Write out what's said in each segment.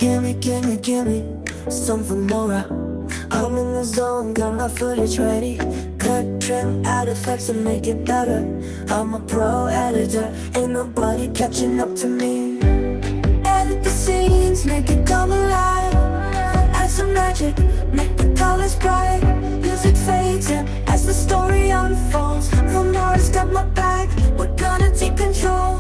gimme something more. I'm in the zone, got my footage ready. Cut, trim, add effects and make it better. I'm a pro editor, ain't nobody catching up to me. Edit the scenes, make it come alive. Add some magic, make the colors bright. Music fades in as the story unfolds. Lamar's got my back, we're gonna take control.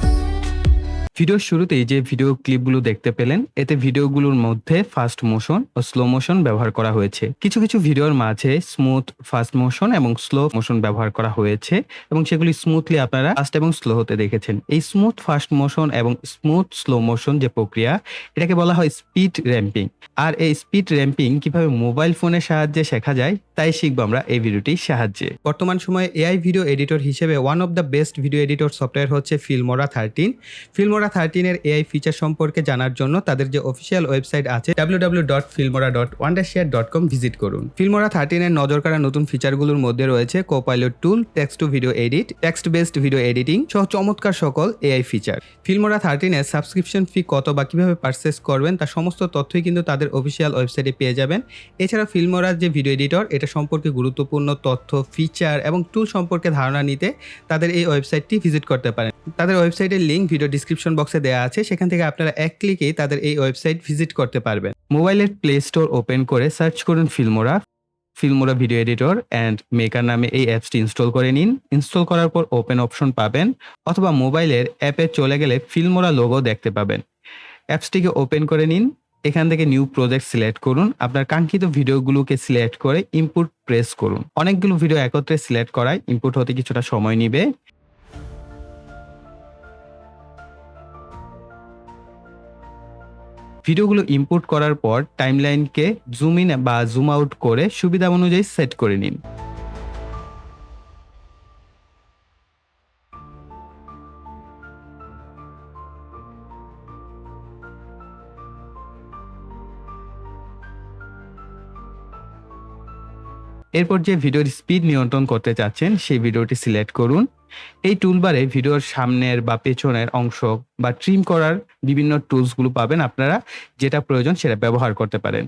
ভিডিওর শুরুতেই যে video ক্লিপগুলো দেখতে পেলেন, এতে ভিডিওগুলোর মধ্যে fast motion ও slow motion ব্যবহার করা হয়েছে। কিছু কিছু ভিডিওর মাঝে স্মুথ ফাস্ট মোশন এবং স্লো মোশন ব্যবহার করা হয়েছে এবং সেগুলি স্মুথলি আপনারা ফাস্ট এবং স্লো হতে দেখেছেন। এই স্মুথ ফাস্ট মোশন এবং স্মুথ স্লো মোশন যে প্রক্রিয়া, এটাকে বলা হয় স্পিড র্যাম্পিং। আর এই স্পিড র্যাম্পিং কিভাবে মোবাইল ফোনের সাহায্যে শেখা যায় তাই শিখবো আমরা এই ভিডিওটির সাহায্যে। বর্তমান সময়ে এআই ভিডিও এডিটর হিসেবে one of the best video editor software হচ্ছে ফিল্মোরা 13। ফিল্মোরা 13 এর এআই ফিচার সম্পর্কে জানার জন্য তাদের যে অফিসিয়াল ওয়েবসাইট আছে www.filmora.wondershare.com ভিজিট করুন। ফিল্মোরা 13 এর নজর কাড়া নতুন ফিচারগুলোর মধ্যে রয়েছে copilot tool, text to video edit, text based video editing সহ চমৎকার সকল এআই ফিচার। ফিল্মোরা 13 এর সাবস্ক্রিপশন ফি কত বা কিভাবে পারচেস করবেন তার সমস্ত তথ্যই কিন্তু তাদের অফিসিয়াল ওয়েবসাইটে পেয়ে যাবেন। এছাড়া ফিল্মোরার যে ভিডিও এডিটর, এটা সম্পর্কে গুরুত্বপূর্ণ তথ্য, ফিচার এবং টুল সম্পর্কে ধারণা নিতে তাদের এই ওয়েবসাইটটি ভিজিট করতে পারেন। তাদের ওয়েবসাইটের লিঙ্ক ভিডিও ডিসক্রিপশন বক্সে দেওয়া আছে, সেখান থেকে আপনারা এক ক্লিকেই তাদের এই ওয়েবসাইট ভিজিট করতে পারবেন। মোবাইলের প্লে স্টোর ওপেন করে সার্চ করুন Filmora video editor and maker নামে এই অ্যাপসটি ইনস্টল করে নিন। ইনস্টল করার পর ওপেন অপশন পাবেন, অথবা মোবাইলের অ্যাপে চলে গেলে ফিল্মোরা লোগো দেখতে পাবেন। অ্যাপসটিকে ওপেন করে নিন, এখান থেকে নিউ প্রজেক্ট সিলেক্ট করুন। আপনার কাঙ্ক্ষিত ভিডিওগুলোকে সিলেক্ট করে ইনপুট প্রেস করুন। অনেকগুলো ভিডিও একত্রে সিলেক্ট করায় ইনপুট হতে কিছুটা সময় নেবে। ভিডিওগুলো ইনপুট করার পর টাইমলাইনকে জুম ইন বা জুম আউট করে সুবিধা অনুযায়ী সেট করে নিন। এরপর যে ভিডিওর স্পিড নিয়ন্ত্রণ করতে চাচ্ছেন সেই ভিডিওটি সিলেক্ট করুন। এই টুলবারে ভিডিওর সামনের বা পেছনের অংশ বা ট্রিম করার বিভিন্ন টুলসগুলো পাবেন। আপনারা যেটা প্রয়োজন সেটা ব্যবহার করতে পারেন।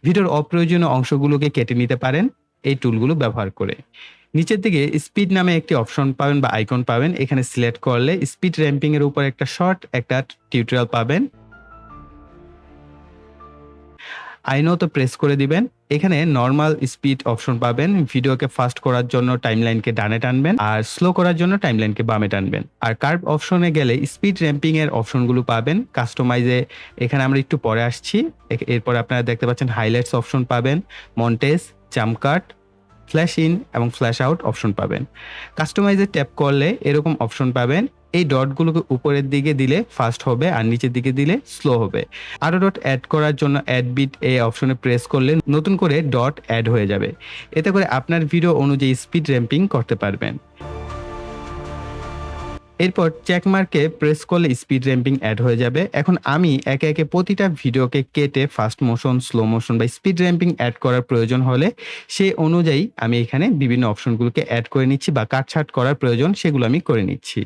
ভিডিওর অপ্রয়োজনীয় অংশগুলোকে কেটে নিতে পারেন এই টুলগুলো ব্যবহার করে। নিচের দিকে স্পিড নামে একটি অপশন পাবেন বা আইকন পাবেন, এখানে সিলেক্ট করলে স্পিড র্যাম্পিং এর উপর একটা টিউটোরিয়াল পাবেন। আই নো তো প্রেস করে দিবেন। এখানে নর্মাল স্পিড অপশন পাবেন। ভিডিওকে ফাস্ট করার জন্য টাইমলাইনকে ডানে টানবেন, আর স্লো করার জন্য টাইমলাইনকে বামে টানবেন। আর কার্ভ অপশনে গেলে স্পিড র্যাম্পিং এর অপশনগুলো পাবেন। কাস্টমাইজে এখানে আমরা একটু পরে আসছি। এরপর আপনারা দেখতে পাচ্ছেন হাইলাইটস অপশন পাবেন, montage, jump cut, flash in এবং ফ্ল্যাশ আউট অপশন পাবেন। কাস্টমাইজে ট্যাপ করলে এরকম অপশন পাবেন। এই ডটগুলোকে উপরের দিকে দিলে ফাস্ট হবে আর নিচের দিকে দিলে স্লো হবে। আরো ডট অ্যাড করার জন্য অ্যাড বিট এই অপশনে প্রেস করলে নতুন করে ডট অ্যাড হয়ে যাবে। এতে করে আপনার ভিডিও অনুযায়ী স্পিড র্যাম্পিং করতে পারবেন। এরপর চেকমার্কে প্রেস করলে স্পিড র্যাম্পিং অ্যাড হয়ে যাবে। এখন আমি একে একে প্রতিটা ভিডিওকে কেটে ফাস্ট মোশন, স্লো মোশন বা স্পিড র্যাম্পিং অ্যাড করার প্রয়োজন হলে সেই অনুযায়ী আমি এখানে বিভিন্ন অপশনগুলোকে অ্যাড করে নিচ্ছি, বা কাটছাট করার প্রয়োজন সেগুলো আমি করে নিচ্ছি।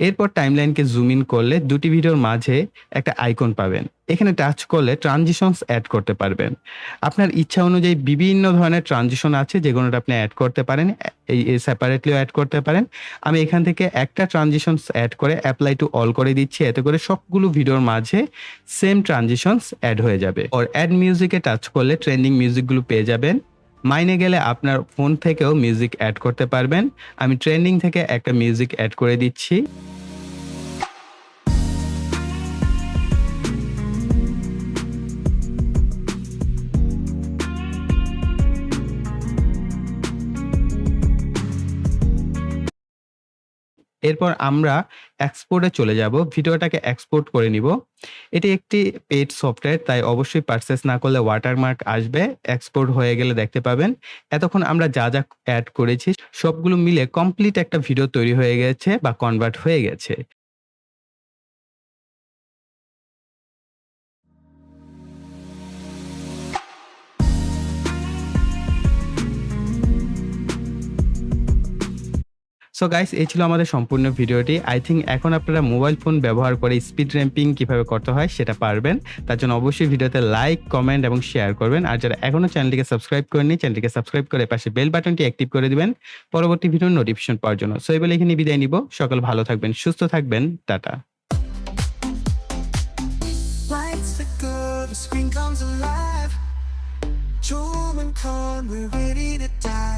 এরপর টাইমলাইনকে জুম ইন করলে দুটি ভিডিওর মাঝে একটা আইকন পাবেন। এখানে টাচ করলে ট্রানজিশনস অ্যাড করতে পারবেন। আপনার ইচ্ছা অনুযায়ী বিভিন্ন ধরনের ট্রানজিশন আছে যেগুলো আপনি অ্যাড করতে পারেন, এই সেপারেটলিও অ্যাড করতে পারেন। আমি এখান থেকে একটা ট্রানজিশনস অ্যাড করে অ্যাপ্লাই টু অল করে দিচ্ছি। এতে করে সবগুলো ভিডিওর মাঝে সেম ট্রানজিশনস অ্যাড হয়ে যাবে। আর অ্যাড মিউজিকে টাচ করলে ট্রেন্ডিং মিউজিকগুলো পেয়ে যাবেন। মাইনে গেলে আপনার ফোন থেকেও মিউজিক অ্যাড করতে পারবেন। আমি ট্রেন্ডিং থেকে একটা মিউজিক অ্যাড করে দিচ্ছি। এরপর আমরা এক্সপোর্টে চলে যাব। ভিডিওটাকে এক্সপোর্ট করে নিব। এটি একটি পেইড সফটওয়্যার, তাই অবশ্যই পারচেজ না করলে ওয়াটারমার্ক আসবে। এক্সপোর্ট হয়ে গেলে দেখতে পাবেন। এতক্ষণ আমরা যা অ্যাড করেছি সবগুলো মিলে কমপ্লিট একটা ভিডিও তৈরি হয়ে গেছে বা কনভার্ট হয়ে গেছে। সো গাইস, এই ছিল আমাদের সম্পূর্ণ ভিডিওটি। আই থিংক এখন আপনারা মোবাইল ফোন ব্যবহার করে স্পিড র্যাম্পিং কিভাবে করতে হয় সেটা পারবেন। তার জন্য অবশ্যই ভিডিওতে লাইক, কমেন্ট এবং শেয়ার করবেন। আর যারা এখনো চ্যানেলটিকে সাবস্ক্রাইব করেননি, চ্যানেলটিকে সাবস্ক্রাইব করে পাশে বেল বাটনটি অ্যাক্টিভ করে দিবেন পরবর্তী ভিডিওর নোটিফিকেশন পাওয়ার জন্য। সো এই বলে এখানে বিদায় নিব। সকল ভালো থাকবেন, সুস্থ থাকবেন। Tata. Lights flicker, the screen comes alive. Truman Khan, we're ready to die.